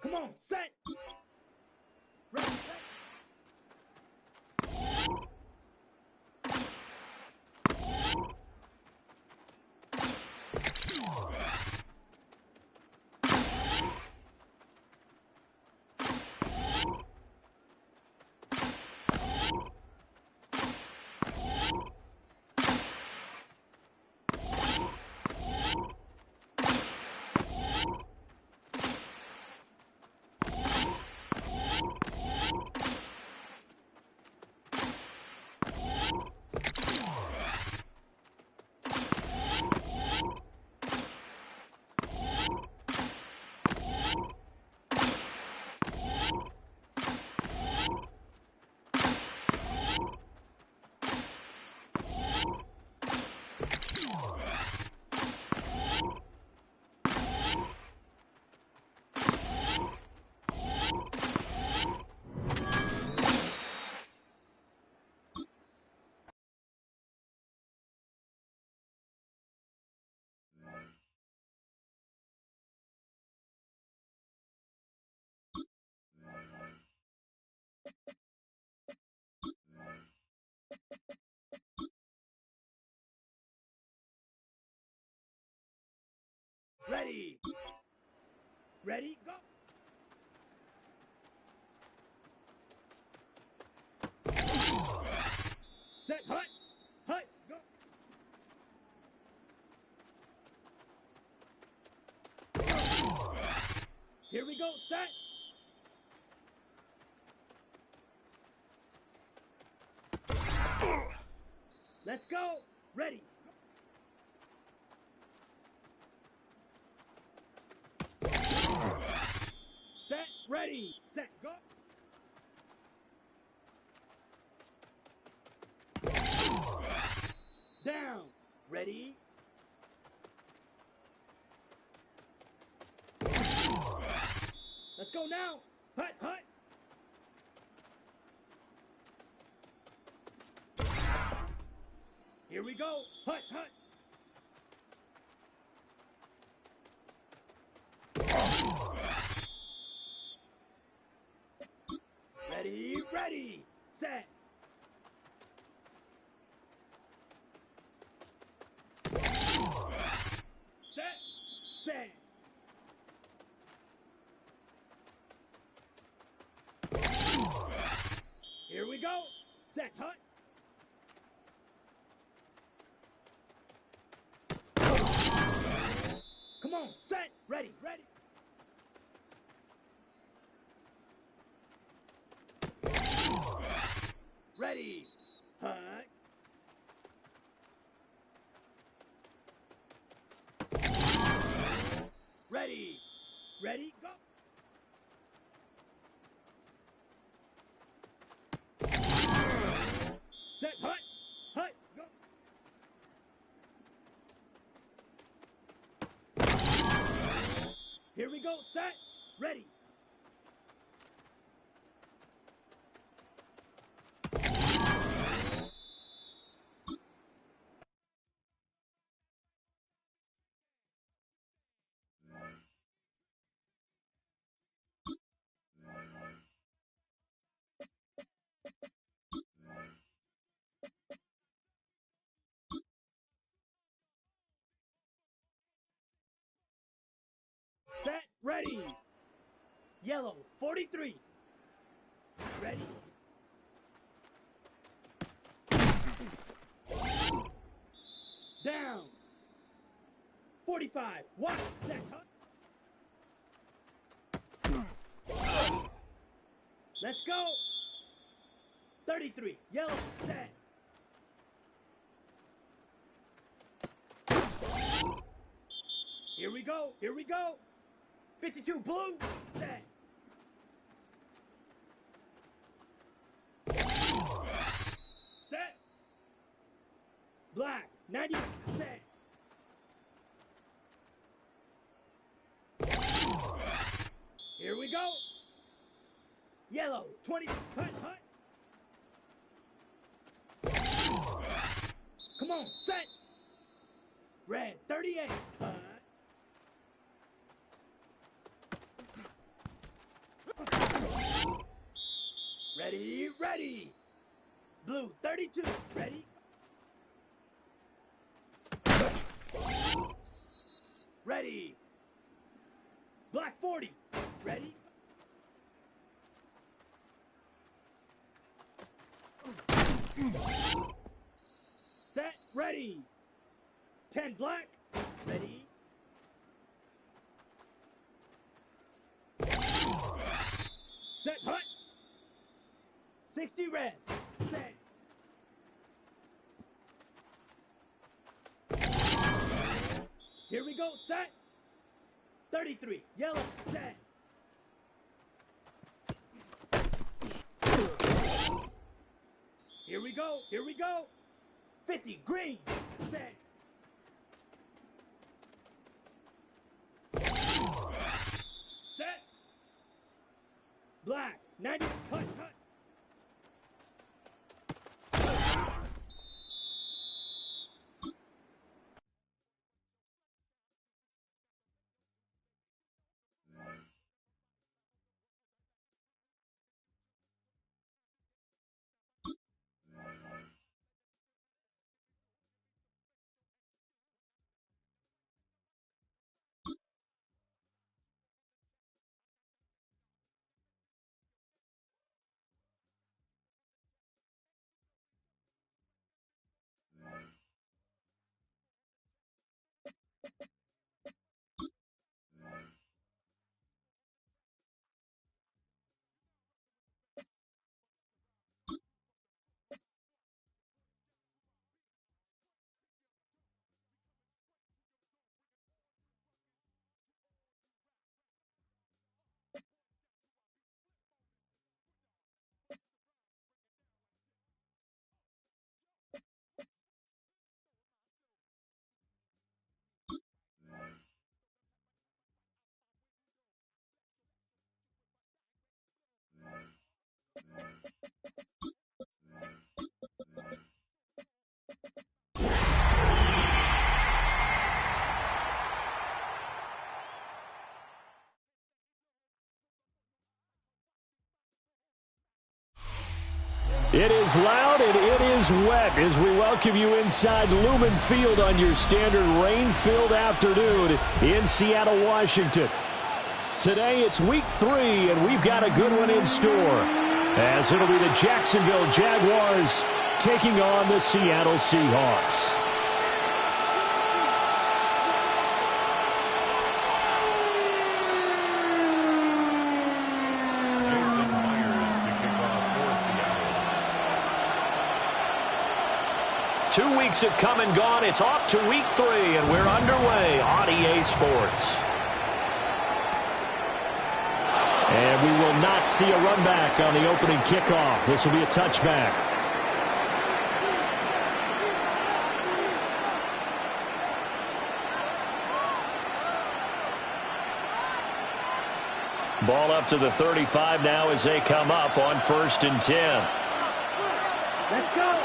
Come on, set! Ready, set! Ready! Ready, go! Set, hut! Hut, go! Here we go, set! Let's go! Ready! Set, ready, set, go! Down, ready? Let's go now! Hut, hut! Here we go! Hut, hut! Ready, ready, set! Set, set! Here we go! Set, hut! Come on, set, ready, ready! Ready, hut! Ready, ready, go! Set, hut, hut, go! Here we go, set, ready! Set, ready! Yellow, 43. Ready? Down. 45. One. Set. Let's go. 33. Yellow. Set. Here we go. Here we go. 52. Blue. Set. Set. Black. 90. Set. Yellow, 20. Hut, hut. Come on, set. Red, 38. Hut. Ready, ready. Blue, 32. Ready. Ready. Black, 40. Ready. Set, ready. 10 black, ready. Set, hut. 60 red, set. Here we go, set. 33, yellow, set. Here we go, here we go. 50, green, set. Set. Black, 90, hut, hut. It is loud and it is wet as we welcome you inside Lumen Field on your standard rain-filled afternoon in Seattle, Washington. Today it's week 3 and we've got a good one in store as it'll be the Jacksonville Jaguars taking on the Seattle Seahawks. Two weeks have come and gone. It's off to week 3, and we're underway on EA Sports. And we will not see a run back on the opening kickoff. This will be a touchback. Ball up to the 35 now as they come up on 1st and 10. Let's go.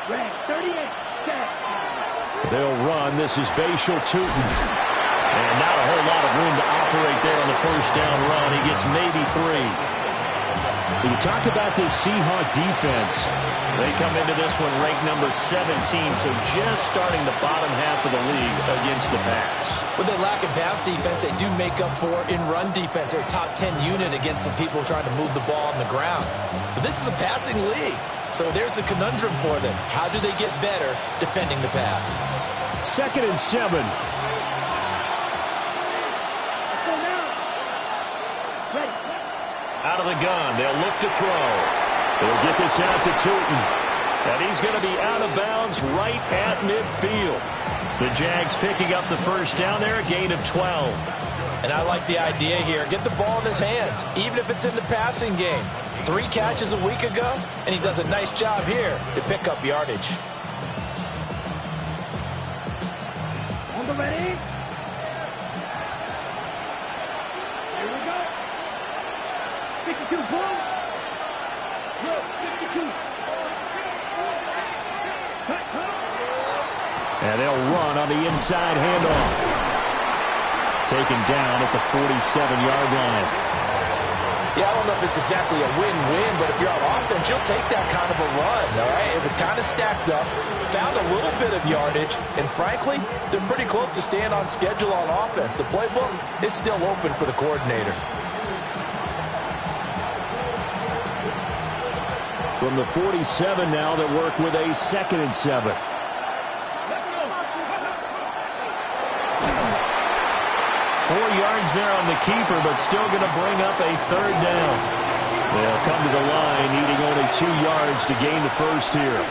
Red, 38, set. They'll run. This is Bashal Tootin. And not a whole lot of room to operate there on the first down run. He gets maybe 3. When you talk about this Seahawk defense, they come into this one ranked number 17, so just starting the bottom half of the league against the pass. What they lack in pass defense, they do make up for in run defense. They're a top 10 unit against the people trying to move the ball on the ground. But this is a passing league. So there's a conundrum for them. How do they get better defending the pass? 2nd and 7. Out of the gun. They'll look to throw. They'll get this out to Tootin. And he's going to be out of bounds right at midfield. The Jags picking up the first down there, a gain of 12. And I like the idea here. Get the ball in his hands, even if it's in the passing game. 3 catches a week ago, and he does a nice job here to pick up yardage. On the ready. Here we go. And they'll run on the inside handoff. Taken down at the 47-yard line. Yeah, I don't know if it's exactly a win-win, but if you're on offense, you'll take that kind of a run, all right? It was kind of stacked up, found a little bit of yardage, and frankly, they're pretty close to staying on schedule on offense. The playbook is still open for the coordinator. From the 47 now, they work with a 2nd and 7. 4 yards there on the keeper, but still going to bring up a 3rd down. They'll come to the line, needing only 2 yards to gain the first here.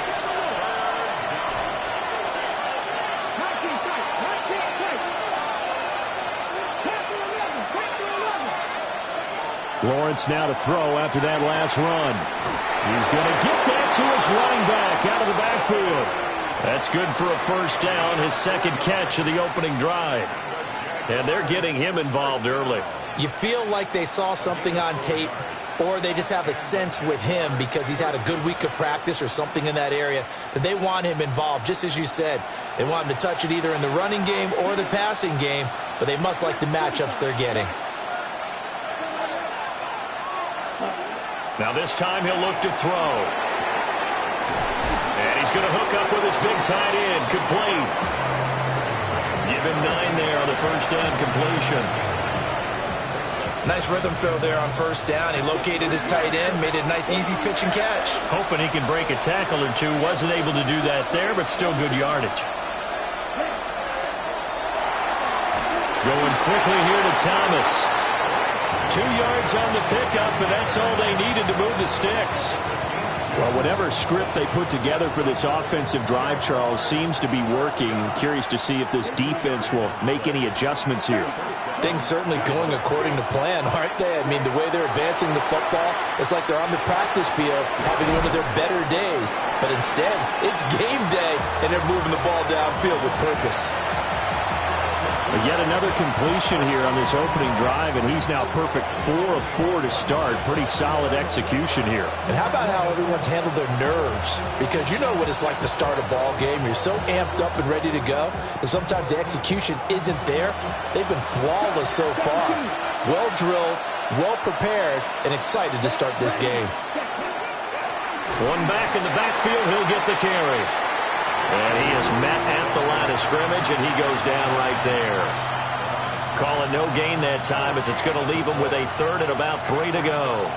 Lawrence now to throw after that last run. He's going to get that to his running back out of the backfield. That's good for a 1st down, his 2nd catch of the opening drive. And they're getting him involved early. You feel like they saw something on tape, or they just have a sense with him because he's had a good week of practice or something in that area that they want him involved. Just as you said, they want him to touch it either in the running game or the passing game, but they must like the matchups they're getting. Now this time he'll look to throw. And he's going to hook up with his big tight end. Complete. Give him 9 there on the 1st down completion. Nice rhythm throw there on 1st down. He located his tight end, made it a nice easy pitch and catch. Hoping he can break a tackle or two. Wasn't able to do that there, but still good yardage. Going quickly here to Thomas. 2 yards on the pickup, and that's all they needed to move the sticks. Well, whatever script they put together for this offensive drive, Charles, seems to be working. Curious to see if this defense will make any adjustments here. Things certainly going according to plan, aren't they? I mean, the way they're advancing the football, it's like they're on the practice field having one of their better days. But instead, it's game day, and they're moving the ball downfield with purpose. But yet another completion here on this opening drive, and he's now perfect 4 of 4 to start. Pretty solid execution here. And how about how everyone's handled their nerves? Because you know what it's like to start a ball game. You're so amped up and ready to go, and sometimes the execution isn't there. They've been flawless so far. Well drilled, well prepared, and excited to start this game. One back in the backfield, he'll get the carry. And he is met at the line of scrimmage, and he goes down right there. Calling no gain that time as it's going to leave him with a 3rd and about 3 to go.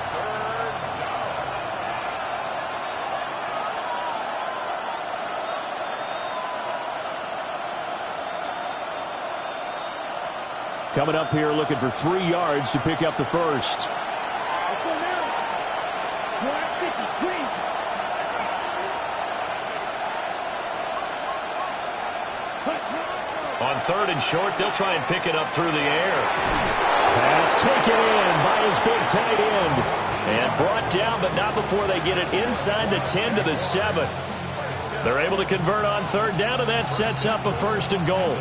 Coming up here looking for 3 yards to pick up the first. On 3rd and short, they'll try and pick it up through the air. Pass taken in by his big tight end. And brought down, but not before they get it inside the 10 to the 7. They're able to convert on 3rd down, and that sets up a 1st and goal.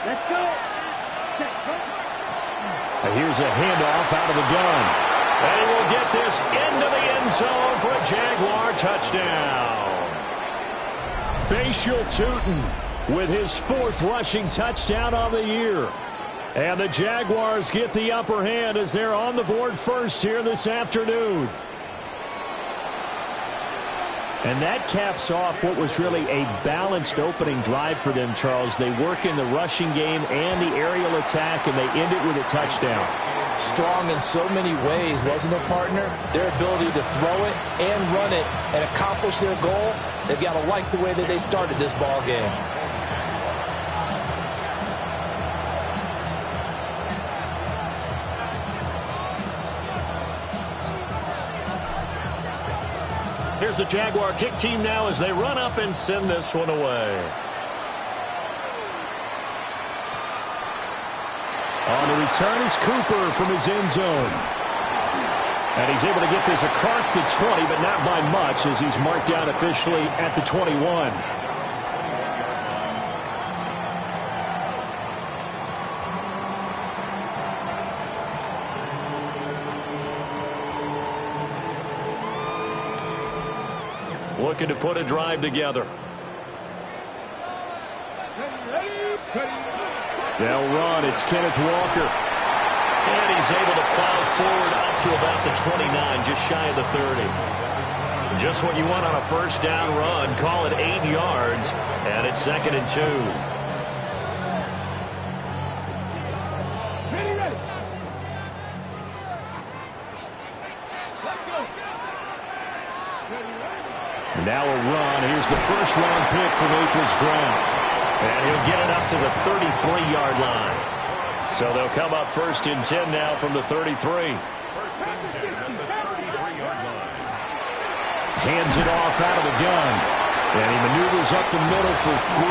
Let's go. Here's a handoff out of the gun. And he will get this into the end zone for a Jaguar touchdown. Bashal Tutin with his 4th rushing touchdown on the year. And the Jaguars get the upper hand as they're on the board first here this afternoon. And that caps off what was really a balanced opening drive for them, Charles. They work in the rushing game and the aerial attack, and they end it with a touchdown. Strong in so many ways, wasn't it, partner? Their ability to throw it and run it and accomplish their goal, they've got to like the way that they started this ball game. Here's the Jaguar kick team now as they run up and send this one away. On the return is Cooper from his end zone. And he's able to get this across the 20, but not by much as he's marked down officially at the 21. looking to put a drive together. They'll run. It's Kenneth Walker. And he's able to plow forward up to about the 29, just shy of the 30. Just what you want on a first down run. Call it 8 yards, and it's 2nd and 2. Now a run. Here's the first-round pick from April's draft. And he'll get it up to the 33-yard line. So they'll come up 1st and 10 now from the 33. 1st and 10 at the 33-yard line. Hands it off out of the gun. And he maneuvers up the middle for 3.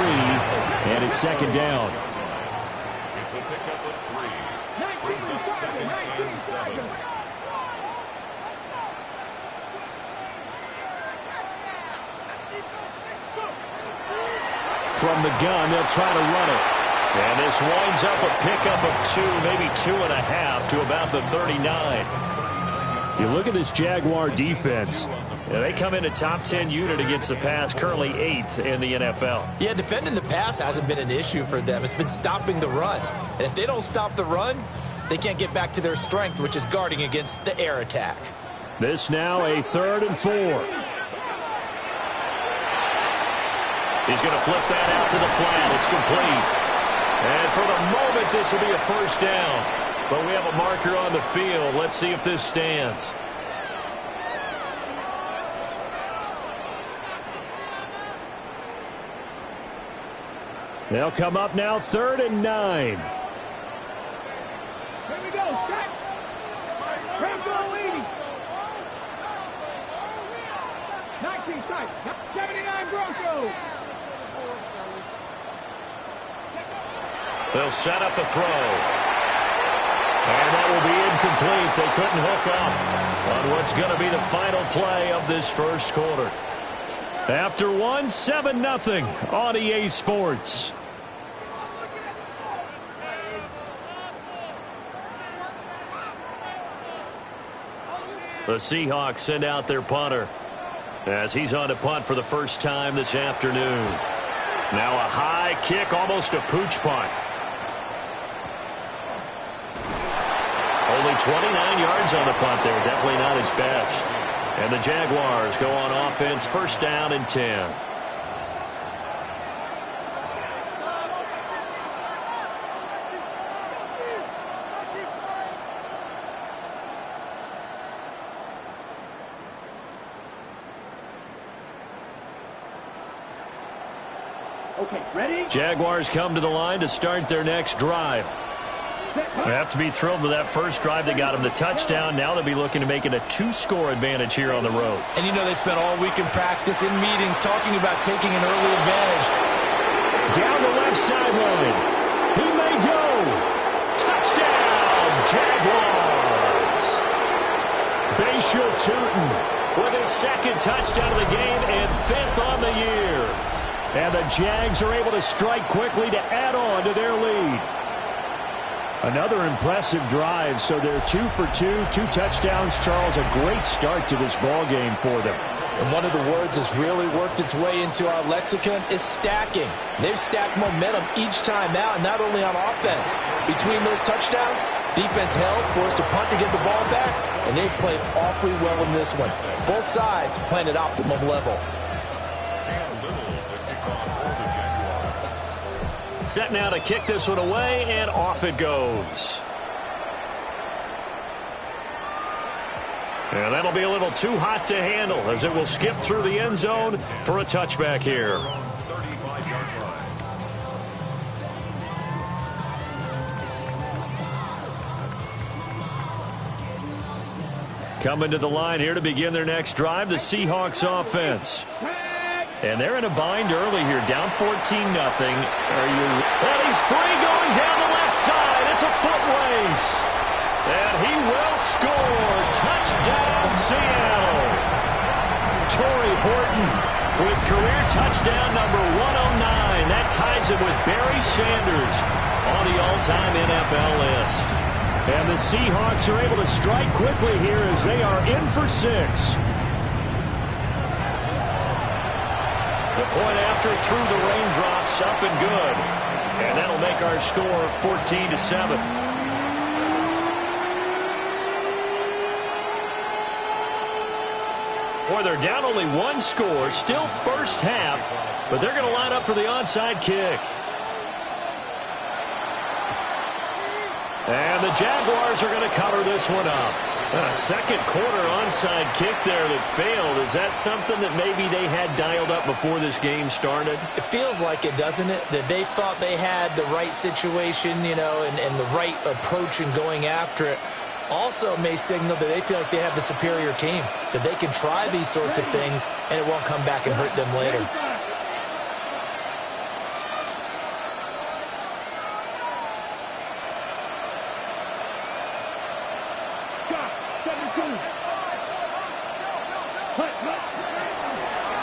And it's 2nd down. It's a pickup of 3. Brings up 2nd and 7. From the gun, they'll try to run it. And this winds up a pickup of 2, maybe 2.5 to about the 39. You look at this Jaguar defense. They come in a top 10 unit against the pass, currently 8th in the NFL. Yeah, defending the pass hasn't been an issue for them. It's been stopping the run. And if they don't stop the run, they can't get back to their strength, which is guarding against the air attack. This now a 3rd and 4. He's going to flip that out to the flat. It's complete. And for the moment, this will be a first down. But we have a marker on the field. Let's see if this stands. They'll come up now 3rd and 9. Here we go. Set. Rambo 80. 19 tights. 79 Broncos. They'll set up a throw. And that will be incomplete. They couldn't hook up on what's going to be the final play of this first quarter. After 1, 7-0 on EA Sports. The Seahawks send out their punter as he's on to punt for the first time this afternoon. Now a high kick, almost a pooch punt. Only 29 yards on the punt there. Definitely not his best. And the Jaguars go on offense, 1st down and 10. Okay, ready? Jaguars come to the line to start their next drive. They have to be thrilled with that first drive. They got them the touchdown. Now they'll be looking to make it a 2-score advantage here on the road. And you know they spent all week in practice, in meetings, talking about taking an early advantage. Down the left sideline. He may go. Touchdown, Jaguars. Bashir Tootin with his 2nd touchdown of the game and 5th on the year. And the Jags are able to strike quickly to add on to their lead. Another impressive drive, so they're 2 for 2, 2 touchdowns. Charles, a great start to this ball game for them. And one of the words that's really worked its way into our lexicon is stacking. They've stacked momentum each time out, not only on offense. Between those touchdowns, defense held, forced to punt to get the ball back, and they've played awfully well in this one. Both sides playing at optimum level. Set now to kick this one away, and off it goes. And that'll be a little too hot to handle as it will skip through the end zone for a touchback here. 35-yard line. Coming to the line here to begin their next drive, the Seahawks offense. And they're in a bind early here, down 14-0. And he's free going down the left side. It's a foot race. And he will score. Touchdown, Seattle. Torrey Horton with career touchdown number 109. That ties him with Barry Sanders on the all-time NFL list. And the Seahawks are able to strike quickly here as they are in for 6. The point after through the raindrops, up and good. And that'll make our score 14-7. Boy, they're down only one score, still first half, but they're going to line up for the onside kick. And the Jaguars are going to cover this one up. A second quarter onside kick there that failed. Is that something that maybe they had dialed up before this game started? It feels like it, doesn't it? That they thought they had the right situation, you know, and the right approach in going after it. Also may signal that they feel like they have the superior team, that they can try these sorts of things and it won't come back and hurt them later.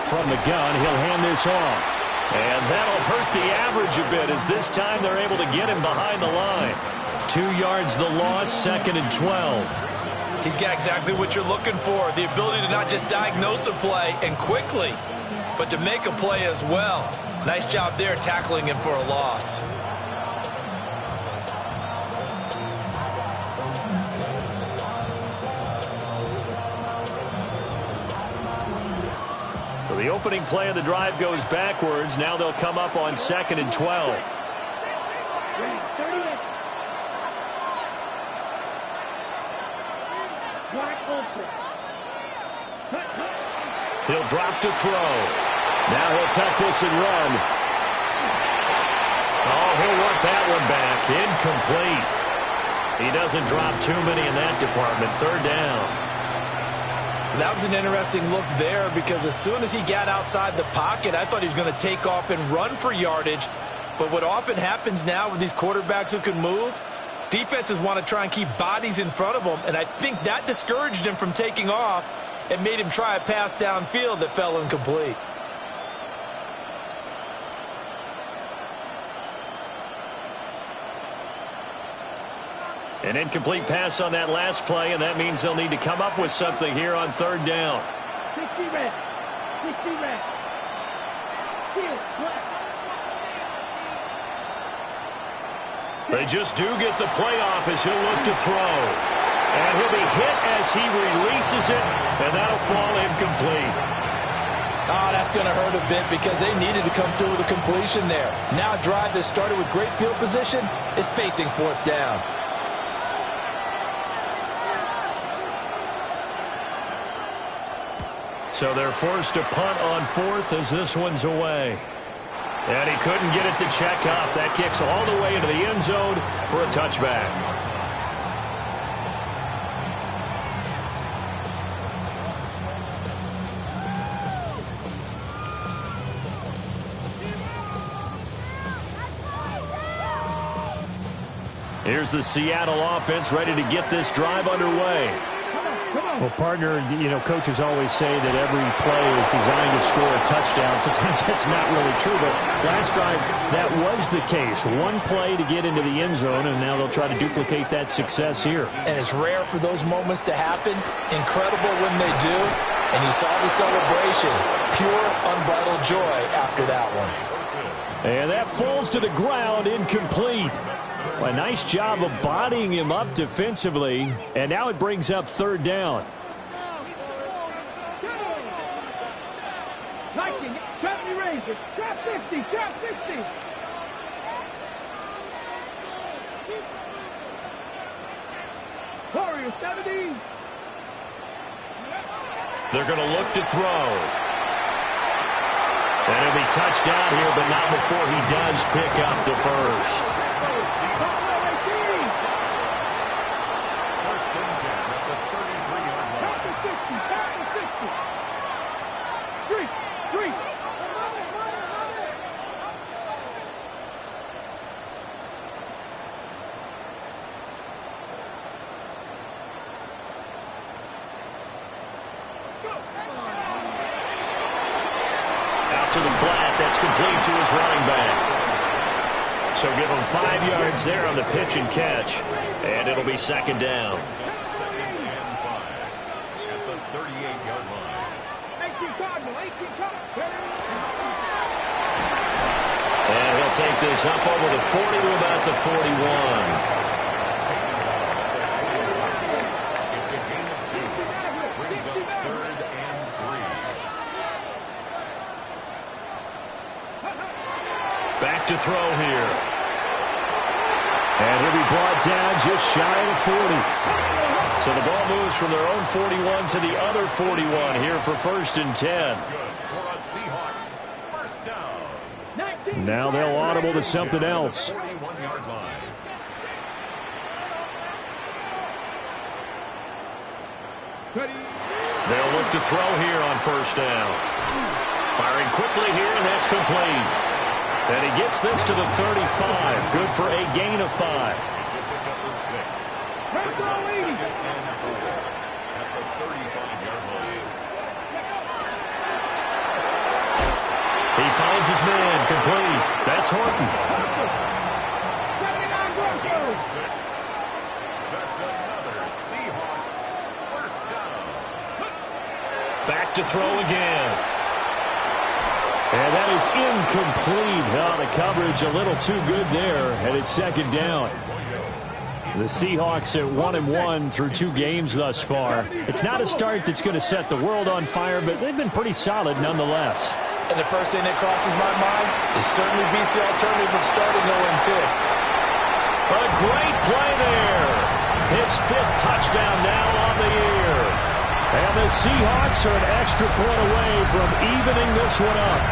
From the gun, he'll hand this off. And that'll hurt the average a bit as this time they're able to get him behind the line. 2 yards the loss, 2nd and 12. He's got exactly what you're looking for, the ability to not just diagnose a play and quickly, but to make a play as well. Nice job there tackling him for a loss. So the opening play of the drive goes backwards. Now they'll come up on 2nd and 12. He'll drop to throw. Now he'll tuck this and run. Oh, he'll work that one back. Incomplete. He doesn't drop too many in that department. 3rd down. That was an interesting look there because as soon as he got outside the pocket, I thought he was going to take off and run for yardage. But what often happens now with these quarterbacks who can move, defenses want to try and keep bodies in front of them, and I think that discouraged him from taking off and made him try a pass downfield that fell incomplete. An incomplete pass on that last play, and that means they'll need to come up with something here on 3rd down. 60 red. 60 red. They just do get the playoff as he'll look to throw. And he'll be hit as he releases it, and that'll fall incomplete. Oh, that's going to hurt a bit because they needed to come through with a completion there. Now a drive that started with great field position is facing 4th down. So they're forced to punt on 4th as this one's away. And he couldn't get it to check up. That kicks all the way into the end zone for a touchback. Here's the Seattle offense ready to get this drive underway. Well, partner, you know, coaches always say that every play is designed to score a touchdown. Sometimes that's not really true, but last drive, that was the case. One play to get into the end zone, and now they'll try to duplicate that success here. And it's rare for those moments to happen. Incredible when they do. And you saw the celebration. Pure, unbridled joy after that one. And that falls to the ground, incomplete. A nice job of bodying him up defensively, and now it brings up 3rd down. Trap me Razor. Trap 50. Trap 50. Warrior 70. They're going to look to throw. And he'll be touched down here, but not before he does pick up the first. To the flat, that's complete to his running back. So give him 5 yards there on the pitch and catch, and it'll be 2nd down. 2nd and 5 at the 38-yard line. And he'll take this up over the 40 to about the 41. It's a gain of 2. Brings up 3rd and 3. Back to throw here. And he'll be brought down just shy of the 40. So the ball moves from their own 41 to the other 41 here for 1st and 10. Good for a Seahawks. First down. Now they'll audible to something else. 41-yard line. They'll look to throw here on 1st down. Firing quickly here, and that's complete. And he gets this to the 35. Good for a gain of 5. It's a pickup of 6. Brings up 2nd and 4 at the 35-yard line. He finds his man, complete. That's Horton. 6. That's another Seahawks first down. Back to throw again. And that is incomplete. Oh, the coverage a little too good there, and it's 2nd down. The Seahawks at 1-1 through 2 games thus far. It's not a start that's going to set the world on fire, but they've been pretty solid nonetheless. And the first thing that crosses my mind is certainly beats the alternative of starting 0-2. A great play there. His 5th touchdown now on the year. And the Seahawks are an extra point away from evening this one up.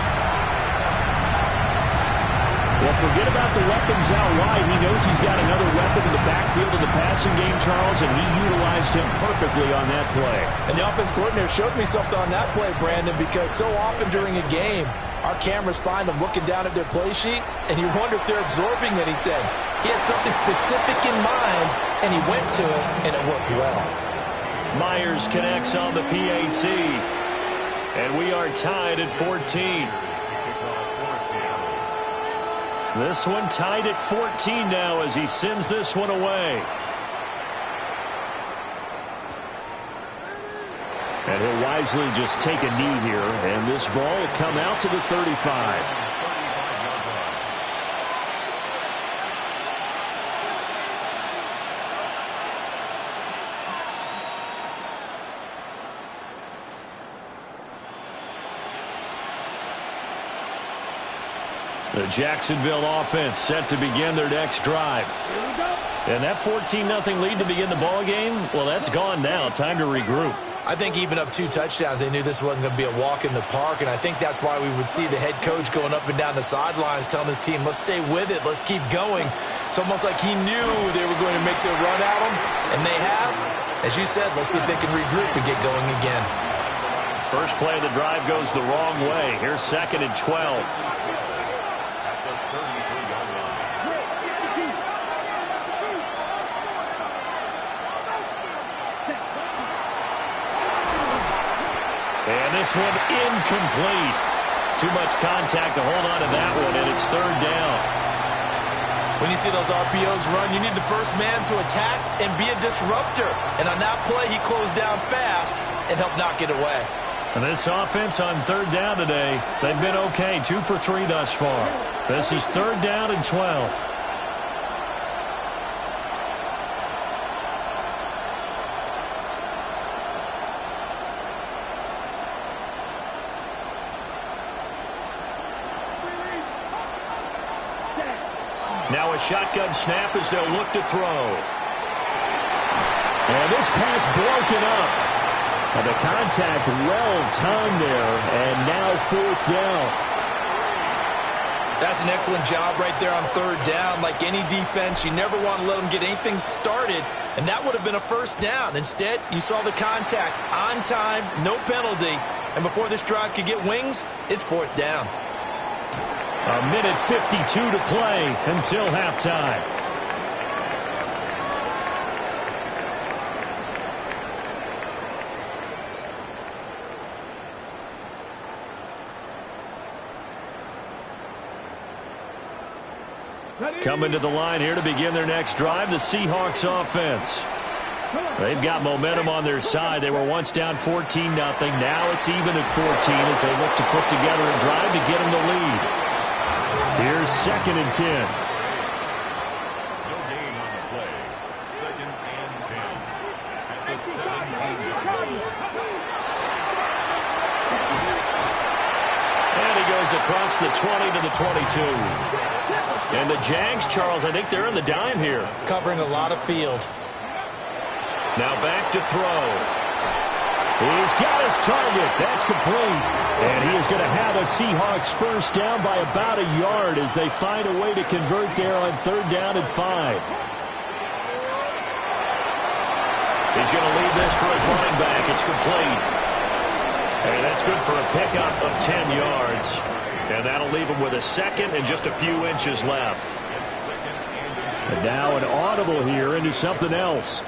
Well, forget about the weapons out wide. He knows he's got another weapon in the backfield of the passing game, Charles, and he utilized him perfectly on that play. And the offense coordinator showed me something on that play, Brandon, because so often during a game, our cameras find them looking down at their play sheets, and you wonder if they're absorbing anything. He had something specific in mind, and he went to it, and it worked well. Myers connects on the PAT, and we are tied at 14. This one tied at 14 now as he sends this one away. And he'll wisely just take a knee here, and this ball will come out to the 35. The Jacksonville offense set to begin their next drive. And that 14-0 lead to begin the ball game, well, that's gone now. Time to regroup. I think even up 2 touchdowns, they knew this wasn't going to be a walk in the park, and I think that's why we would see the head coach going up and down the sidelines telling his team, let's stay with it, let's keep going. It's almost like he knew they were going to make their run at him, and they have. As you said, let's see if they can regroup and get going again. First play of the drive goes the wrong way. Here's 2nd and 12. And this one incomplete. Too much contact to hold on to that one, and it's 3rd down. When you see those RPOs run, you need the first man to attack and be a disruptor. And on that play, he closed down fast and helped knock it away. And this offense on 3rd down today, they've been okay. 2 for 3 thus far. This is 3rd down and 12. Now a shotgun snap as they'll look to throw. And this pass broken up. And the contact well-timed there, and now 4th down. That's an excellent job right there on 3rd down. Like any defense, you never want to let them get anything started, and that would have been a 1st down. Instead, you saw the contact on time, no penalty, and before this drive could get wings, it's 4th down. A minute 52 to play until halftime. Coming to the line here to begin their next drive, the Seahawks offense. They've got momentum on their side. They were once down 14-0. Now it's even at 14 as they look to put together a drive to get them the lead. Here's 2nd and 10. No gain on the play. 2nd and 10. At the 17-yard line. And he goes across the 20 to the 22. And the Jags, Charles, I think they're in the dime here. Covering a lot of field. Now back to throw. He's got his target. That's complete. And he is going to have a Seahawks first down by about a yard as they find a way to convert there on 3rd down and 5. He's going to leave this for his running back. It's complete. And that's good for a pickup of 10 yards. And that'll leave him with a 2nd and just a few inches left. And now an audible here into something else.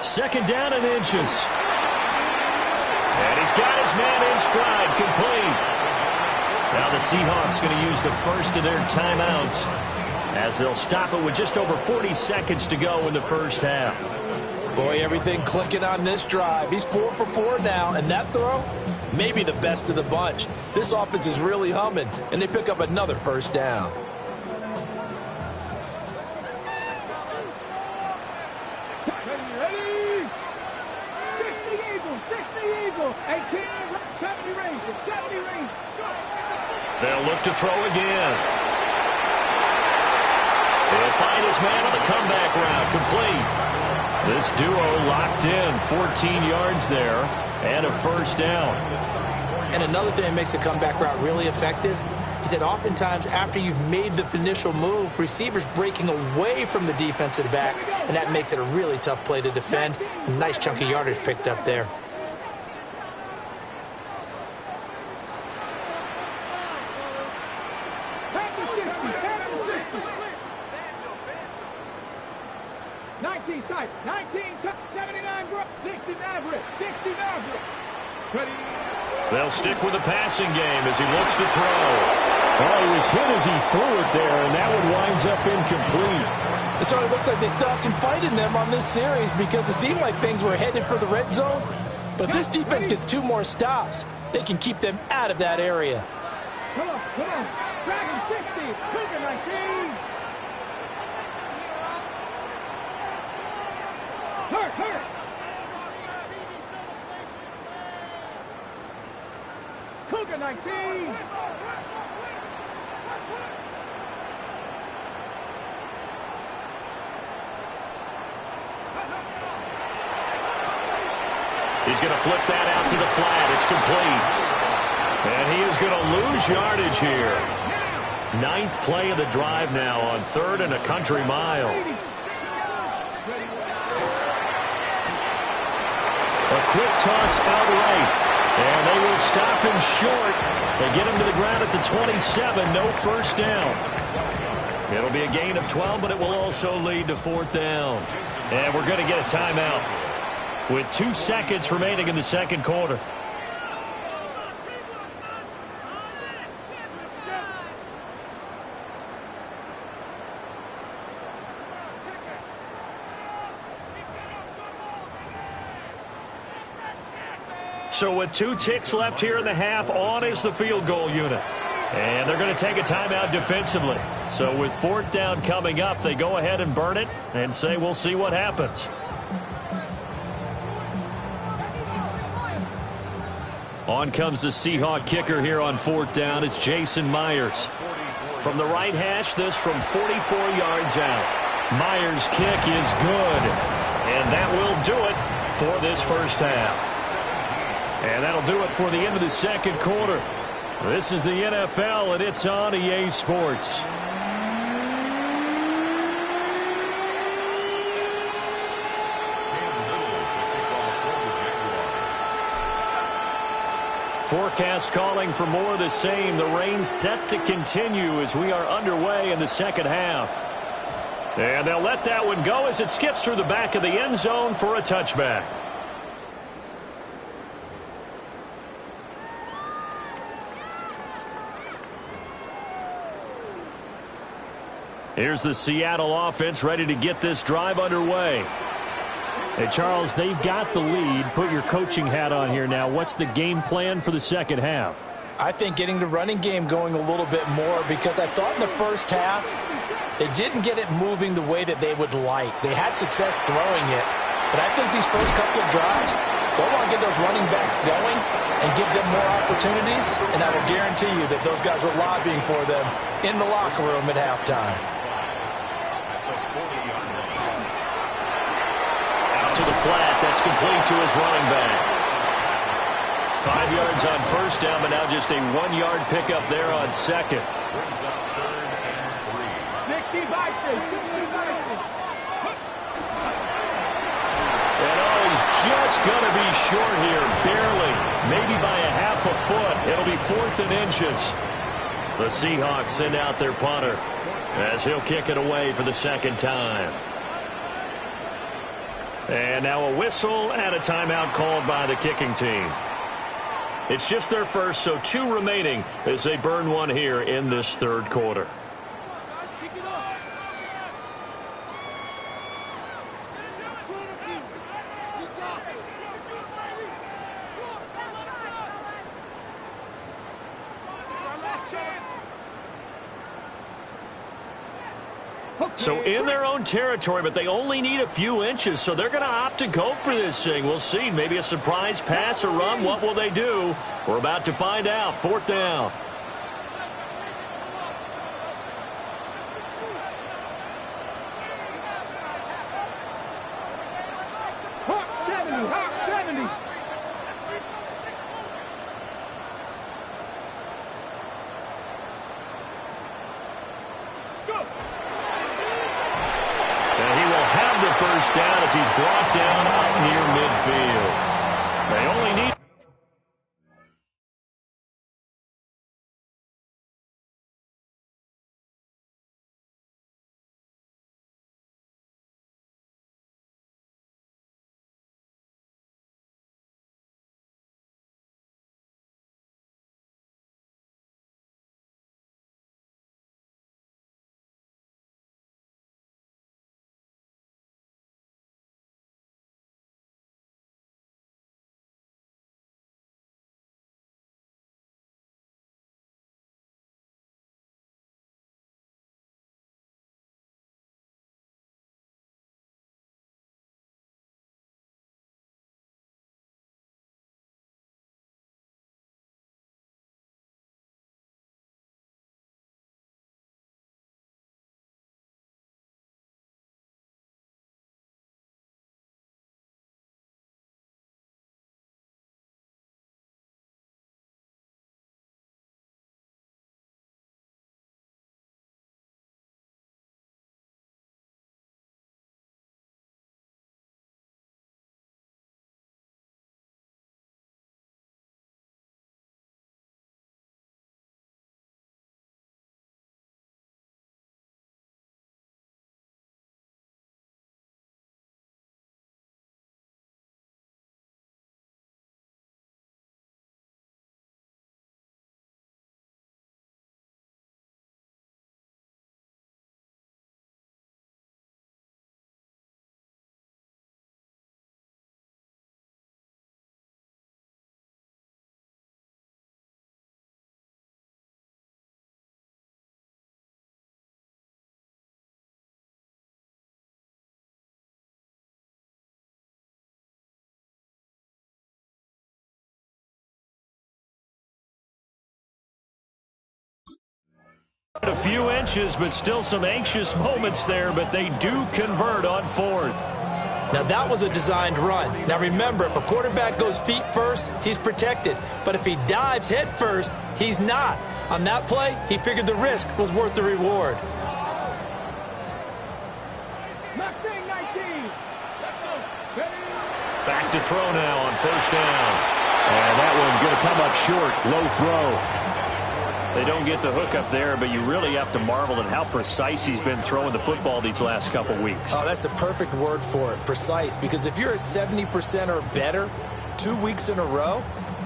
Second down and inches. And he's got his man in stride, complete. Now the Seahawks going to use the first of their timeouts as they'll stop it with just over 40 seconds to go in the first half. Boy, everything clicking on this drive. He's 4 for 4 now, and that throw, maybe the best of the bunch. This offense is really humming, and they pick up another first down. They'll look to throw again. He'll find his man on the comeback route, complete. This duo locked in, 14 yards there, and a first down. And another thing that makes the comeback route really effective is that oftentimes after you've made the initial move, receivers breaking away from the defensive back, and that makes it a really tough play to defend. A nice chunk of yardage picked up there. They'll stick with the passing game as he looks to throw. Well, he was hit as he threw it there, and that one winds up incomplete. It sort of looks like they still have some fight in them on this series because it seemed like things were headed for the red zone. But this defense gets 2 more stops. They can keep them out of that area. Come on. Dragon 60. Cougar 19. Hurt. Cougar 19. He's going to flip that out to the flat. It's complete. And he is going to lose yardage here. 9th play of the drive now on 3rd and a country mile. A quick toss out right. And they will stop him short. They get him to the ground at the 27. No first down. It'll be a gain of 12, but it will also lead to 4th down. And we're going to get a timeout with 2 seconds remaining in the second quarter. So with 2 ticks left here in the half, on is the field goal unit. And they're going to take a timeout defensively. So with 4th down coming up, they go ahead and burn it and say we'll see what happens. On comes the Seahawk kicker here on 4th down. It's Jason Myers. From the right hash, this from 44 yards out. Myers' kick is good. And that will do it for this first half. And that'll do it for the end of the second quarter. This is the NFL, and it's on EA Sports. Forecast calling for more of the same. The rain set to continue as we are underway in the second half. And they'll let that one go as it skips through the back of the end zone for a touchback. Here's the Seattle offense ready to get this drive underway. Hey, Charles, they've got the lead. Put your coaching hat on here now. What's the game plan for the second half? I think getting the running game going a little bit more, because I thought in the first half they didn't get it moving the way that they would like. They had success throwing it, but I think these first couple of drives, go on, get those running backs going and give them more opportunities, and I will guarantee you that those guys were lobbying for them in the locker room at halftime. To the flat, that's complete to his running back. 5 yards on first down, but now just a 1-yard pickup there on second. Brings up third and 3. 60 Bison. And he's just going to be short here, barely, maybe by a half a foot. It'll be 4th and inches. The Seahawks send out their punter as he'll kick it away for the second time. And now a whistle and a timeout called by the kicking team. It's just their first, so 2 remaining as they burn one here in this third quarter. So in their own territory, but they only need a few inches, so they're going to opt to go for this thing. We'll see. Maybe a surprise pass or run. What will they do? We're about to find out. 4th down. Hawk 70, Hawk 70. Let's go. And he will have the first down as he's brought down out near midfield. They only need... A few inches, but still some anxious moments there, but they do convert on 4th. Now, that was a designed run. Now, remember, if a quarterback goes feet first, he's protected. But if he dives head first, he's not. On that play, he figured the risk was worth the reward. Mustang 19. Back to throw now on first down. And that one going to come up short. Low throw. They don't get the hook up there, but you really have to marvel at how precise he's been throwing the football these last couple weeks. Oh, that's the perfect word for it, precise. Because if you're at 70% or better 2 weeks in a row,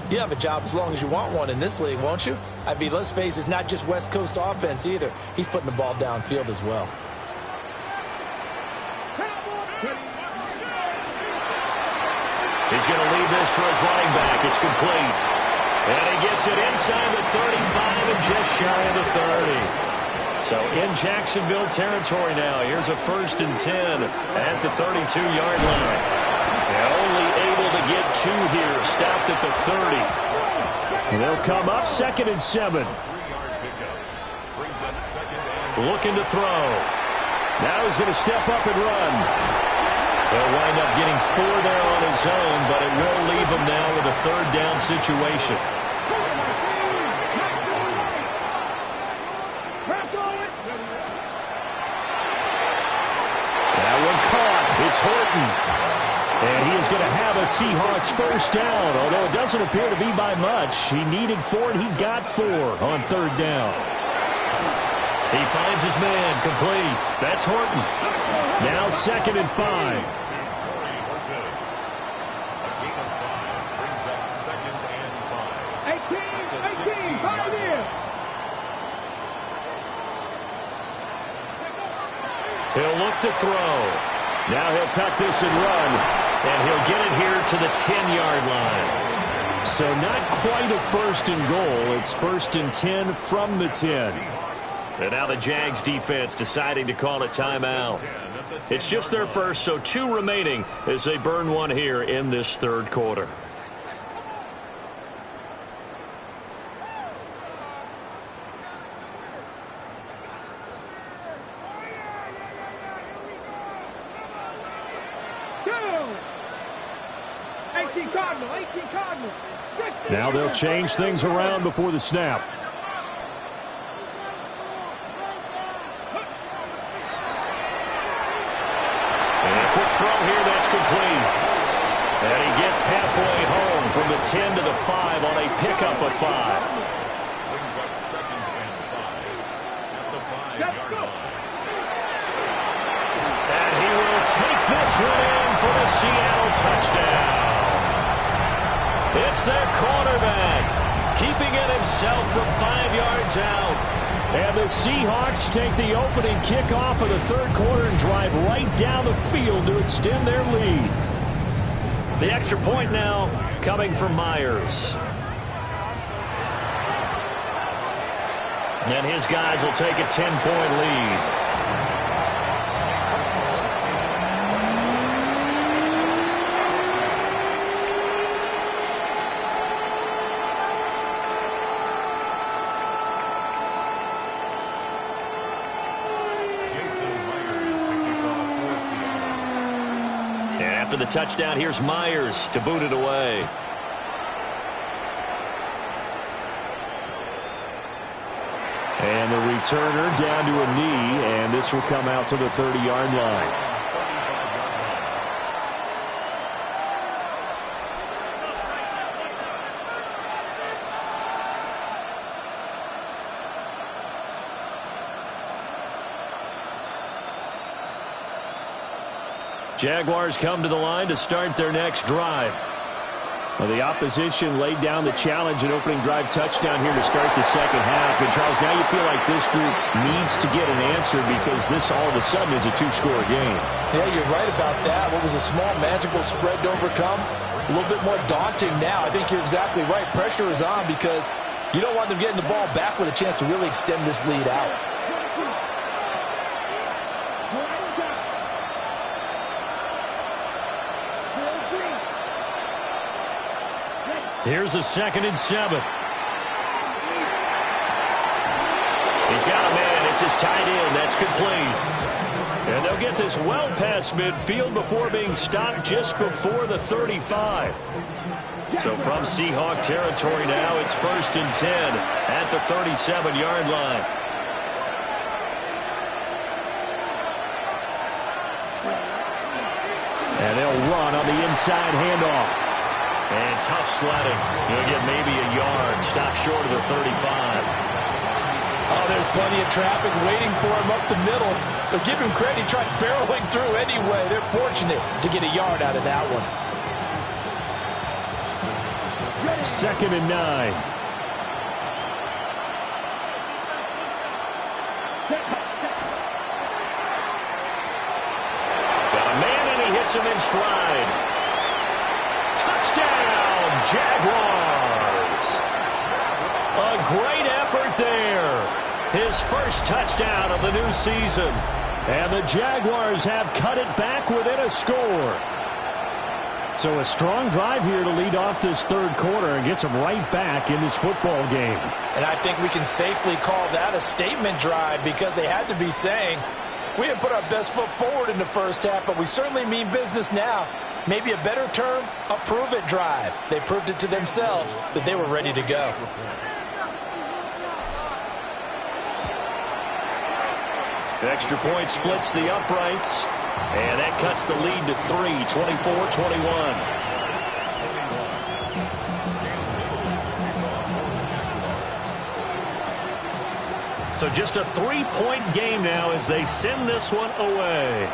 You have a job as long as you want one in this league, won't you? I mean, let's face it, it's not just West Coast offense either. He's putting the ball downfield as well. He's going to leave this for his running back. It's complete. And he gets it inside the 35 and just shy of the 30. So in Jacksonville territory now. Here's a 1st and 10 at the 32-yard line. They're only able to get 2 here. Stopped at the 30. And they'll come up 2nd and 7. Looking to throw. Now he's going to step up and run. He'll wind up getting 4 there on his own, but it will leave him now with a 3rd down situation. That one caught. It's Horton. And he is going to have a Seahawks 1st down, although it doesn't appear to be by much. He needed 4, and he got 4 on 3rd down. He finds his man, complete. That's Horton. Now 2nd and 5. He'll look to throw. Now he'll tuck this and run, and he'll get it here to the 10-yard line. So not quite a 1st and goal. It's 1st and 10 from the 10. And now the Jags defense deciding to call a timeout. It's just their first, so 2 remaining as they burn 1 here in this 3rd quarter. Now they'll change things around before the snap. And a quick throw here, that's complete. And he gets halfway home from the 10 to the 5 on a pickup of 5. Brings up 2nd and 5 at the 5-yard line. And he will take this one in for the Seattle touchdown. It's their cornerback, keeping it himself from 5 yards out. And the Seahawks take the opening kickoff of the 3rd quarter and drive right down the field to extend their lead. The extra point now coming from Myers. And his guys will take a 10-point lead. After the touchdown, here's Myers to boot it away. And the returner down to a knee, and this will come out to the 30-yard line. Jaguars come to the line to start their next drive. Well, the opposition laid down the challenge and opening drive touchdown here to start the 2nd half. And, Charles, now you feel like this group needs to get an answer because this all of a sudden is a 2-score game. Yeah, you're right about that. What was a small magical spread to overcome? A little bit more daunting now. I think you're exactly right. Pressure is on because you don't want them getting the ball back with a chance to really extend this lead out. Here's a 2nd and 7. He's got a man. It's his tight end. That's complete. And they'll get this well past midfield before being stopped just before the 35. So from Seahawk territory now, it's 1st and 10 at the 37-yard line. And they'll run on the inside handoff. And tough sledding. He'll get maybe a yard. Stop short of the 35. Oh, there's plenty of traffic waiting for him up the middle. But give him credit. He tried barreling through anyway. They're fortunate to get a yard out of that one. 2nd and 9. Got a man, and he hits him in stride. Touchdown, Jaguars. A great effort there. His first touchdown of the new season. And the Jaguars have cut it back within a score. So a strong drive here to lead off this third quarter and gets them right back in this football game. And I think we can safely call that a statement drive because they had to be saying, we didn't put our best foot forward in the first half, but we certainly mean business now. Maybe a better term, a prove-it drive. They proved it to themselves that they were ready to go. Extra point splits the uprights, and that cuts the lead to 3, 24-21. So just a 3-point game now as they send this one away.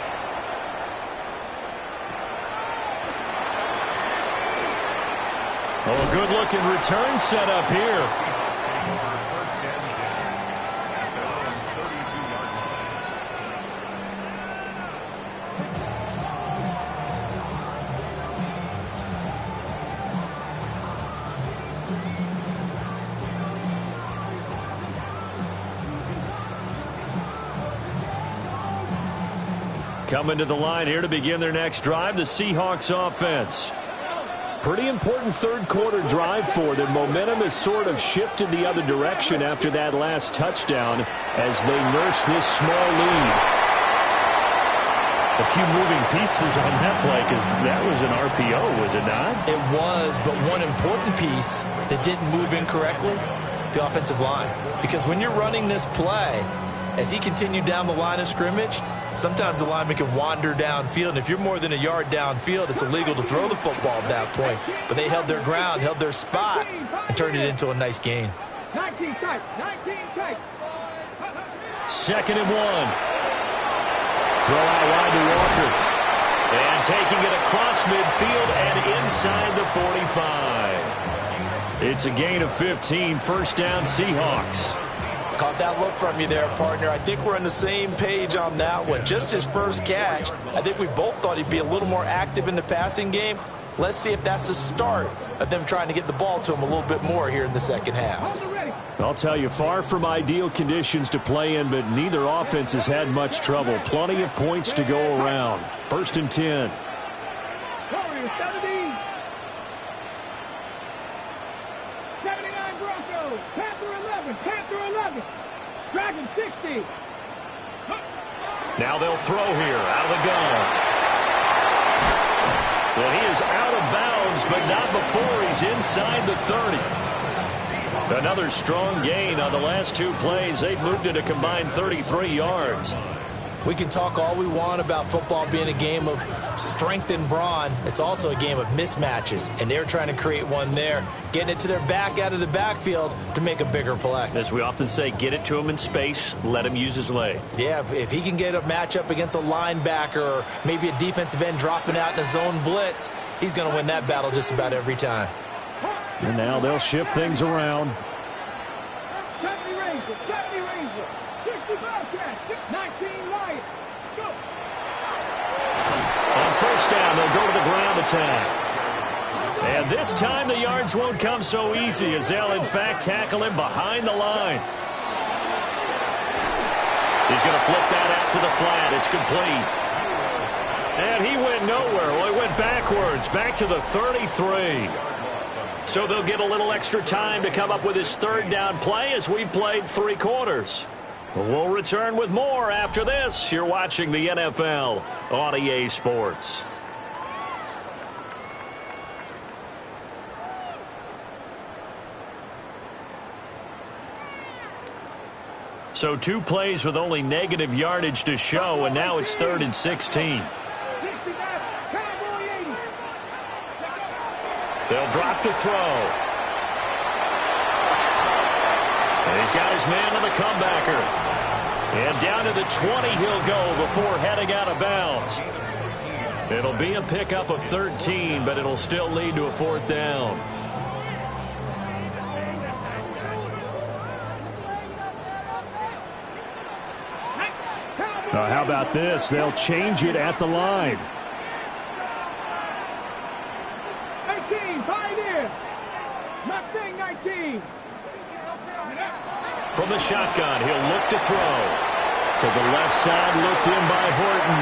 Oh, a good-looking return set up here. Coming to the line here to begin their next drive, the Seahawks offense. Pretty important third quarter drive for them. Momentum has sort of shifted the other direction after that last touchdown as they nurse this small lead. A few moving pieces on that play because that was an RPO, was it not? It was, but one important piece that didn't move incorrectly, the offensive line. Because when you're running this play, as he continued down the line of scrimmage, sometimes the lineman can wander downfield, and if you're more than a yard downfield, it's illegal to throw the football at that point. But they held their ground, held their spot, and turned it into a nice gain. 19 tight, 19 tight. 2nd and 1. Throw out wide to Walker. And taking it across midfield and inside the 45. It's a gain of 15, first down Seahawks. Caught that look from you there, partner. I think we're on the same page on that one. Just his first catch. I think we both thought he'd be a little more active in the passing game. Let's see if that's the start of them trying to get the ball to him a little bit more here in the second half. I'll tell you, far from ideal conditions to play in, but neither offense has had much trouble. Plenty of points to go around. 1st and 10. Warriors 70. 79 Broncos. Panther 11. Panther 11. Dragon 60. Now they'll throw here out of the gun. Well, he is out of bounds, but not before he's inside the 30. Another strong gain on the last two plays. They've moved it a combined 33 yards. We can talk all we want about football being a game of strength and brawn. It's also a game of mismatches, and they're trying to create one there, getting it to their back out of the backfield to make a bigger play. As we often say, get it to him in space, let him use his leg. Yeah, if he can get a matchup against a linebacker or maybe a defensive end dropping out in a zone blitz, he's going to win that battle just about every time. And now they'll shift things around. 70 Rangers, 70 Rangers, 60 Bobcats, 19 Lions. Go! On first down, they'll go to the ground attack. And this time the yards won't come so easy as they'll, in fact, tackle him behind the line. He's going to flip that out to the flat. It's complete. And he went nowhere. Well, he went backwards, back to the 33. So they'll get a little extra time to come up with his third down play as we've played 3 quarters. We'll return with more after this. You're watching the NFL on EA Sports. So 2 plays with only negative yardage to show, and now it's 3rd and 16. They'll drop to throw. And he's got his man on the comebacker. And down to the 20 he'll go before heading out of bounds. It'll be a pickup of 13, but it'll still lead to a 4th down. How about this? They'll change it at the line. 18, pioneer. Mustang 19. From the shotgun, he'll look to throw. To the left side, looked in by Horton.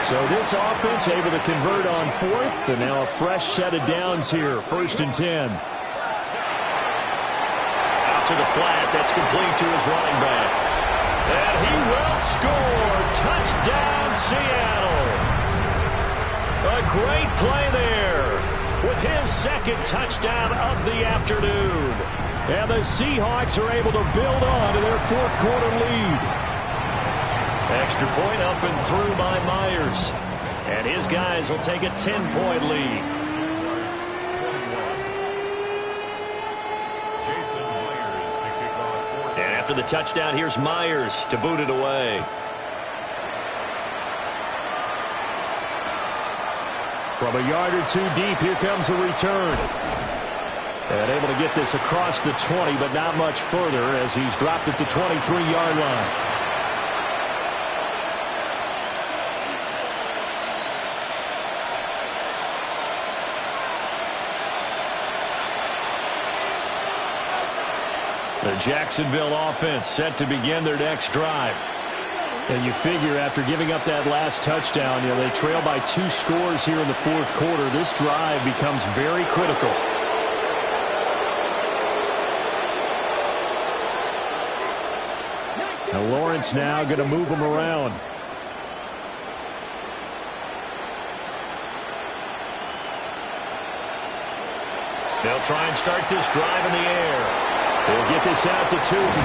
So this offense able to convert on fourth, and now a fresh set of downs here, 1st and 10. Out to the flat, that's complete to his running back. And he will score. Touchdown, Seattle. A great play there with his 2nd touchdown of the afternoon. And the Seahawks are able to build on to their 4th quarter lead. Extra point up and through by Myers. And his guys will take a 10-point lead. And after the touchdown, here's Myers to boot it away. From a yard or two deep, here comes the return. And able to get this across the 20, but not much further as he's dropped at the 23-yard line. The Jacksonville offense set to begin their next drive. And you figure after giving up that last touchdown, they trail by 2 scores here in the 4th quarter. This drive becomes very critical. Now Lawrence now going to move him around. They'll try and start this drive in the air. They'll get this out to Tootin.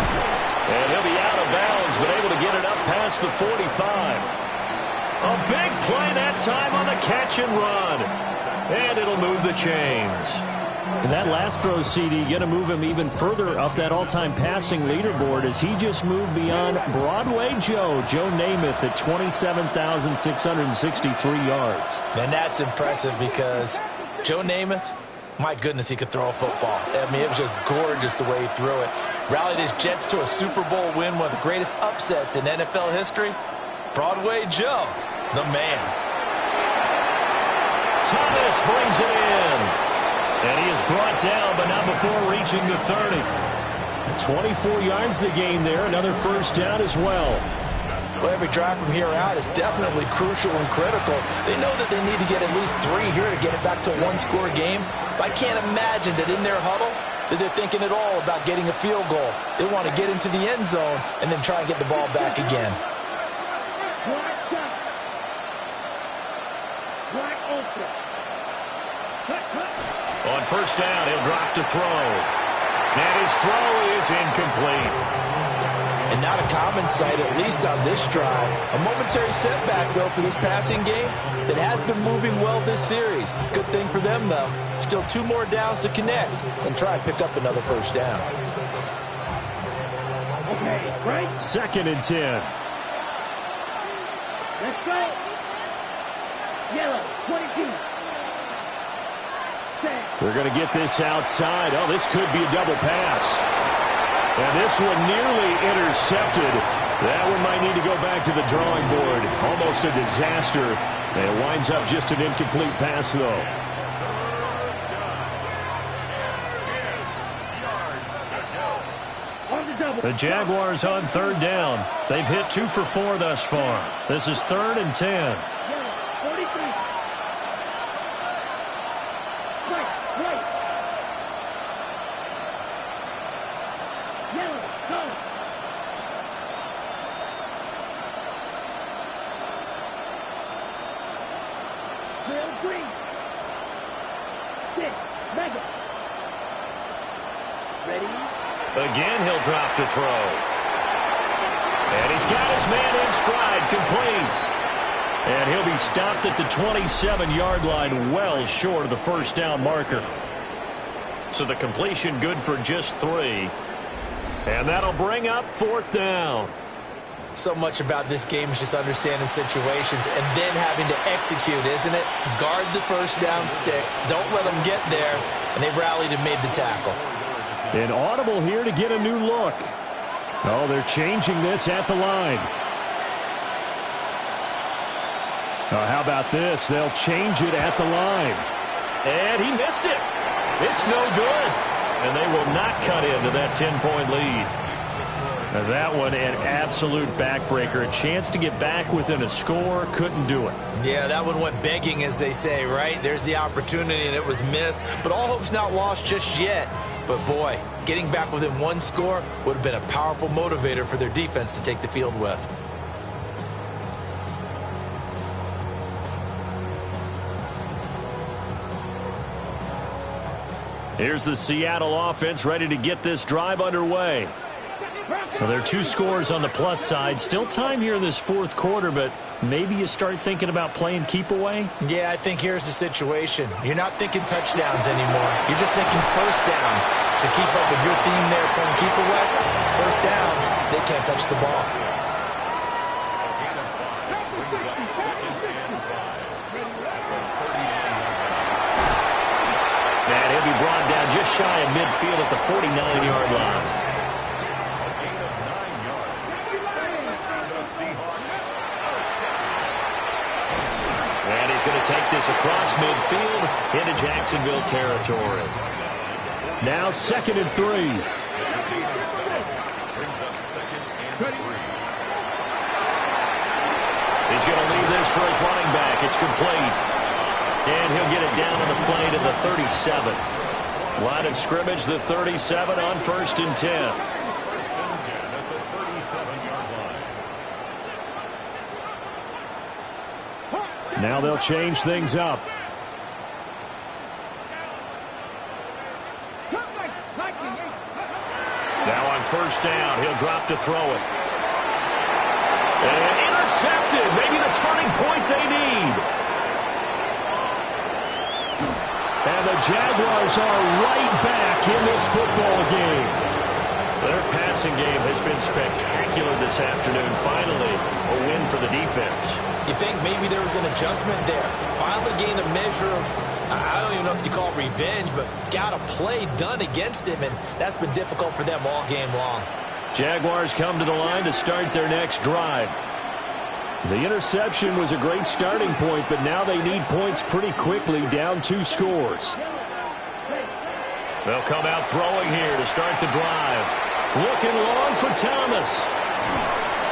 And he'll be out of bounds, but able to get it up past the 45. A big play that time on the catch and run. And it'll move the chains. And that last throw, CD, going to move him even further up that all-time passing leaderboard as he just moved beyond Broadway Joe Namath at 27,663 yards. And that's impressive because Joe Namath, my goodness, he could throw a football. I mean, it was just gorgeous the way he threw it. Rallied his Jets to a Super Bowl win, one of the greatest upsets in NFL history. Broadway Joe, the man. Thomas brings it in. And he is brought down, but not before reaching the 30. 24 yards the gain there. Another first down as well. Well, every drive from here out is definitely crucial and critical. They know that they need to get at least 3 here to get it back to a 1-score game. But I can't imagine that in their huddle that they're thinking at all about getting a field goal. They want to get into the end zone and then try and get the ball back again. On first down, he'll drop to throw. And his throw is incomplete. And not a common sight, at least on this drive. A momentary setback, though, for this passing game that has been moving well this series. Good thing for them, though. Still 2 more downs to connect and try and pick up another first down. Okay, right? 2nd and 10. Let's go. Yellow, 22. They're going to get this outside. Oh, this could be a double pass. And this one nearly intercepted. That one might need to go back to the drawing board. Almost a disaster. And it winds up just an incomplete pass, though. The Jaguars on 3rd down. They've hit 2 for 4 thus far. This is 3rd and 10. Again, he'll drop to throw. And he's got his man in stride, complete. And he'll be stopped at the 27-yard line, well short of the first down marker. So the completion good for just 3. And that'll bring up 4th down. So much about this game is just understanding situations and then having to execute, isn't it? Guard the first down sticks. Don't let them get there. And they rallied and made the tackle. An audible here to get a new look. Oh, they're changing this at the line. How about this? They'll change it at the line. And he missed it. It's no good. And they will not cut into that 10-point lead. Now that one, an absolute backbreaker. A chance to get back within a score, couldn't do it. Yeah, that one went begging, as they say, right? There's the opportunity, and it was missed. But all hope's not lost just yet. But, boy, getting back within one score would have been a powerful motivator for their defense to take the field with. Here's the Seattle offense ready to get this drive underway. Well, there are 2 scores on the plus side. Still time here in this fourth quarter, but maybe you start thinking about playing keep away? Yeah, I think here's the situation. You're not thinking touchdowns anymore. You're just thinking first downs. To keep up with your theme there, playing keep away, first downs, they can't touch the ball. And he'll be brought down just shy of midfield at the 49-yard line. And he's going to take this across midfield into Jacksonville territory. Now 2nd and 3. He's going to leave this for his running back. It's complete. And he'll get it down on the play to the 37. Line of scrimmage, the 37 on 1st and 10. Now they'll change things up. Now on 1st down, he'll drop to throw it. And intercepted. Maybe the turning point they need. And the Jaguars are right back in this football game. Their passing game has been spectacular this afternoon. Finally, a win for the defense. You think maybe there was an adjustment there. Finally gained a measure of, I don't even know if you call it revenge, but got a play done against him, and that's been difficult for them all game long. Jaguars come to the line to start their next drive. The interception was a great starting point, but now they need points pretty quickly, down 2 scores. They'll come out throwing here to start the drive. Looking long for Thomas.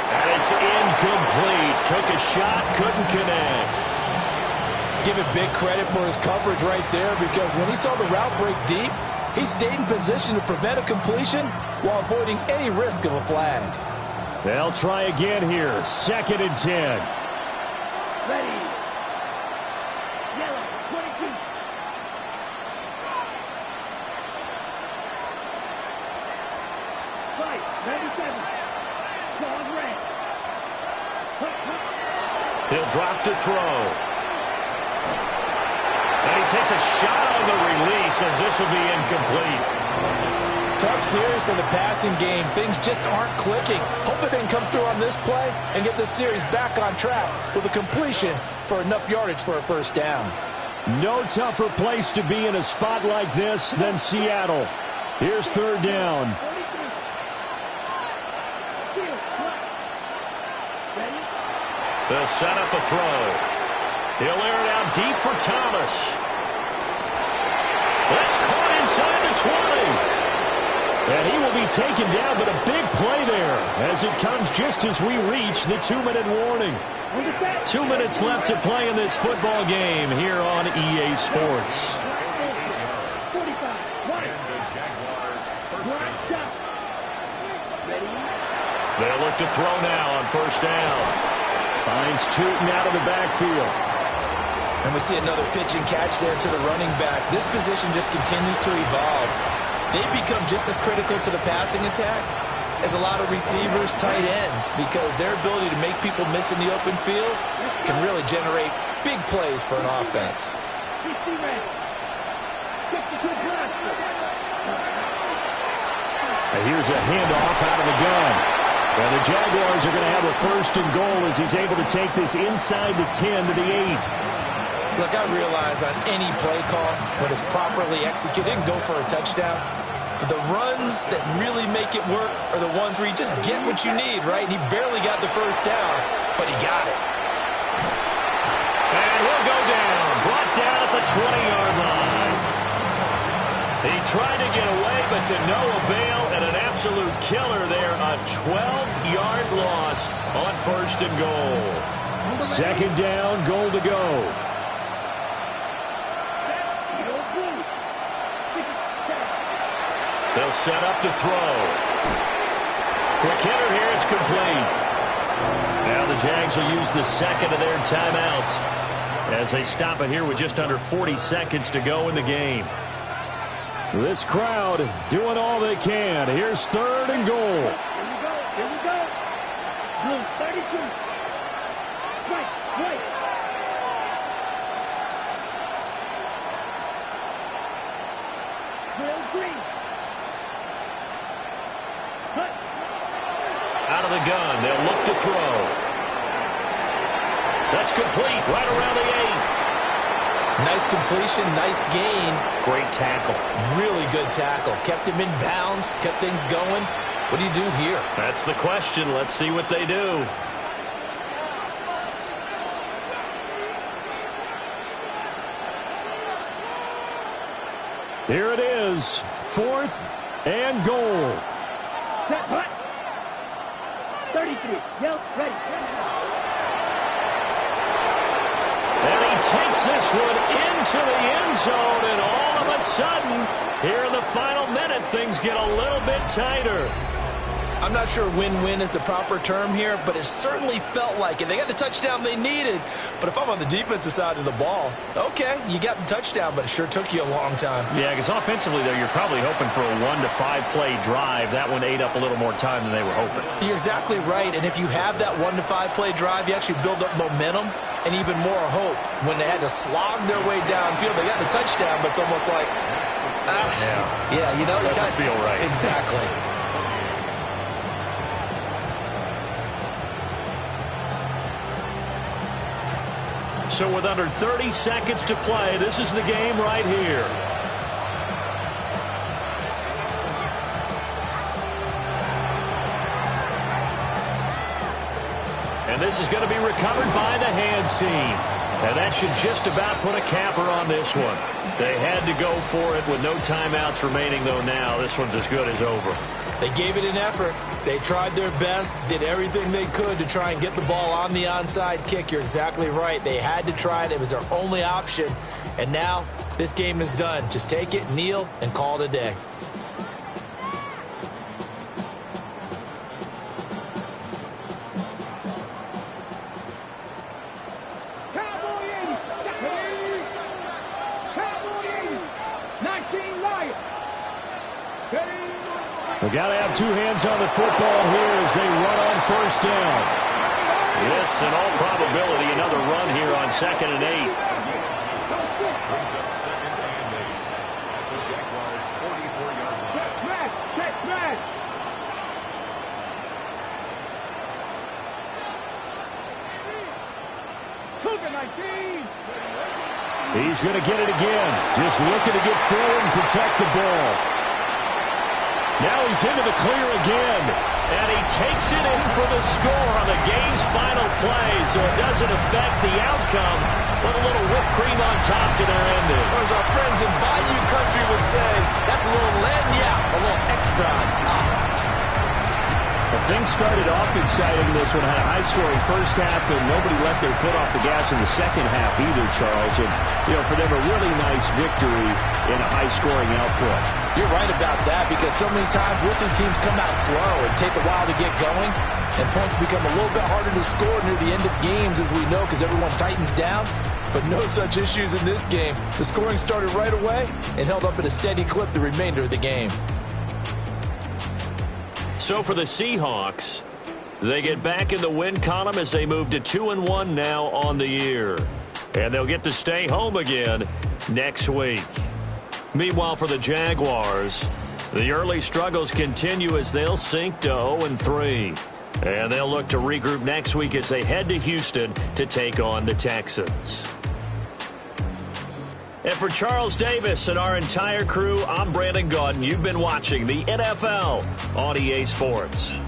And it's incomplete. Took a shot, couldn't connect. Give him big credit for his coverage right there, because when he saw the route break deep, he stayed in position to prevent a completion while avoiding any risk of a flag. They'll try again here. 2nd and 10. Ready. Yellow, 22. Right, 97. Dog red. He'll drop to throw. And he takes a shot on the release as this will be incomplete. Tough series for the passing game. Things just aren't clicking. Hope they can come through on this play and get this series back on track with a completion for enough yardage for a first down. No tougher place to be in a spot like this than Seattle. Here's 3rd down. They'll set up a throw. He'll air it out deep for Thomas. That's caught inside the 20. And he will be taken down, but a big play there as it comes just as we reach the 2-minute warning. 2 minutes left to play in this football game here on EA Sports. They'll look to throw now on 1st down. Finds Tootin out of the backfield. And we see another pitch and catch there to the running back. This position just continues to evolve. They become just as critical to the passing attack as a lot of receivers, tight ends, because their ability to make people miss in the open field can really generate big plays for an offense. And here's a handoff out of the gun. And the Jaguars are going to have a 1st and goal as he's able to take this inside the 10 to the 8. Look, I realize on any play call, when it's properly executed, it can go for a touchdown. But the runs that really make it work are the ones where you just get what you need, right? And he barely got the first down, but he got it. And he'll go down. Brought down at the 20-yard line. He tried to get away, but to no avail, and an absolute killer there. A 12-yard loss on 1st and goal. 2nd down, goal to go. They'll set up to throw. Quick hitter here, it's complete. Now the Jags will use the 2nd of their timeouts as they stop it here with just under 40 seconds to go in the game. This crowd doing all they can. Here's 3rd and goal. Here we go. Blue 32. Right. Blue green. Cut. Out of the gun, they'll look to throw. That's complete, right around the 8. Nice completion, nice gain. Great tackle. Really good tackle. Kept him in bounds, kept things going. What do you do here? That's the question. Let's see what they do. Here it is, 4th and goal. Set, hut. 33. Yell, ready. And he takes this one into the end zone, and all of a sudden, here in the final minute, things get a little bit tighter. I'm not sure win-win is the proper term here, but it certainly felt like it. They got the touchdown they needed, but if I'm on the defensive side of the ball, okay, you got the touchdown, but it sure took you a long time. Yeah, because offensively, though, you're probably hoping for a 1 to 5 play drive. That one ate up a little more time than they were hoping. You're exactly right, and if you have that 1 to 5 play drive, you actually build up momentum and even more hope. When they had to slog their way downfield, they got the touchdown, but it's almost like, yeah, you know, doesn't feel right. Exactly. So with under 30 seconds to play, this is the game right here. And this is going to be recovered by the hands team. And that should just about put a capper on this one. They had to go for it with no timeouts remaining, though now this one's as good as over. They gave it an effort. They tried their best, did everything they could to try and get the ball on the onside kick. You're exactly right. They had to try it. It was their only option. And now this game is done. Just take it, kneel, and call it a day. We've got to have two hands on the football here as they run on 1st down. Yes, in all probability, another run here on 2nd and 8. Brings up 2nd and 8. The Jaguars' 44-yard line. Check smash. Cougar 19. He's going to get it again. Just looking to get forward and protect the ball. Now he's into the clear again. And he takes it in for the score on the game's final play, so it doesn't affect the outcome, but a little whipped cream on top to their ending. Or as our friends in Bayou Country would say, that's a little lagniappe, a little extra on top. Well, things started off exciting. This one had a high-scoring first half, and nobody let their foot off the gas in the second half either, Charles. And, you know, for them, a really nice victory in a high-scoring output. You're right about that, because so many times we'll see teams come out slow and take a while to get going, and points become a little bit harder to score near the end of games, as we know, because everyone tightens down. But no such issues in this game. The scoring started right away and held up at a steady clip the remainder of the game. So for the Seahawks, they get back in the win column as they move to 2-1 now on the year. And they'll get to stay home again next week. Meanwhile, for the Jaguars, the early struggles continue as they'll sink to 0-3. And they'll look to regroup next week as they head to Houston to take on the Texans. And for Charles Davis and our entire crew, I'm Brandon Gaudin. You've been watching the NFL on EA Sports.